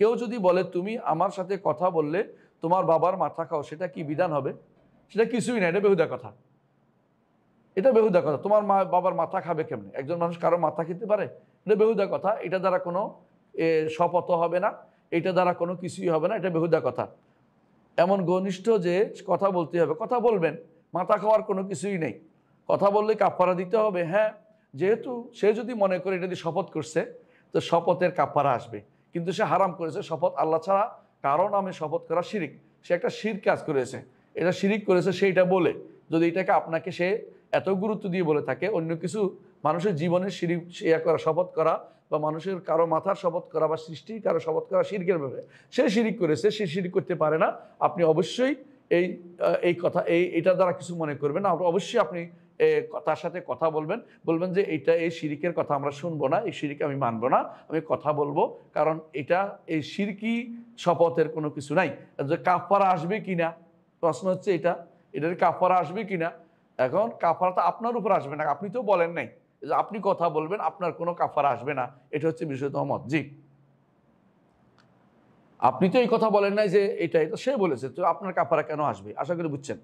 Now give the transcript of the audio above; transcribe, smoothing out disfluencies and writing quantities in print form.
কেউ যদি বলে তুমি আমার সাথে কথা বললে তোমার বাবার মাথা খাও, সেটা কি বিধান হবে? সেটা কিছুই না, এটা বেহুদা কথা। এটা বেহুদা কথা। তোমার বাবার মাথা খাবে কেমনে? একজন মানুষ কারো মাথা খেতে পারে? এটা বেহুদা কথা। এটা দ্বারা কোনো শপথ হবে না, এটা দ্বারা কোনো কিছুই হবে না, এটা বেহুদা কথা। এমন ঘনিষ্ঠ যে কথা বলতে হবে, কথা বলবেন, মাথা খাওয়ার কোনো কিছুই নেই। কথা বললে কাফারা দিতে হবে। হ্যাঁ, যেহেতু সে যদি মনে করে এটা দিয়ে শপথ করছে, তো শপথের কাফারা আসবে। কিন্তু সে হারাম করেছে শপথ আল্লাহ ছাড়া কারো নামে শপথ করা শিরিক। সে একটা শিরক কাজ করেছে, এটা শিরিক করেছে সেইটা বলে। যদি এটাকে আপনাকে সে এত গুরুত্ব দিয়ে বলে থাকে, অন্য কিছু মানুষের জীবনের শিরিক করা, শপথ করা, বা মানুষের কারো মাথার শপথ করা, বা সৃষ্টির কারো শপথ করা শিরকের ব্যাপারে, সে শিরিক করেছে, সে শিরিক করতে পারে না। আপনি অবশ্যই এই কথা এটা দ্বারা কিছু মনে করবেন না। অবশ্যই আপনি তার সাথে কথা বলবেন, বলবেন যে এই শিরিকের কথা আমরা শুনবো না, এই শিরিক আমি মানবো না, আমি কথা বলবো, কারণ এই শিরকি শপথের কোনো কিছু নাই। যে কাফারা আসবে কিনা, প্রশ্ন হচ্ছে এটার কাফারা আসবে কিনা। এখন কাফারা তো আপনার উপর আসবে না, আপনি তো বলেন নাই যে আপনি কথা বলবেন, আপনার কোনো কাফারা আসবে না। এটা হচ্ছে বিশুদ্ধ মত। জি, আপনি তো এই কথা বলেন নাই যে এটা সে বলেছে, তো আপনার কাফারা কেন আসবে? আশা করি বুঝছেন।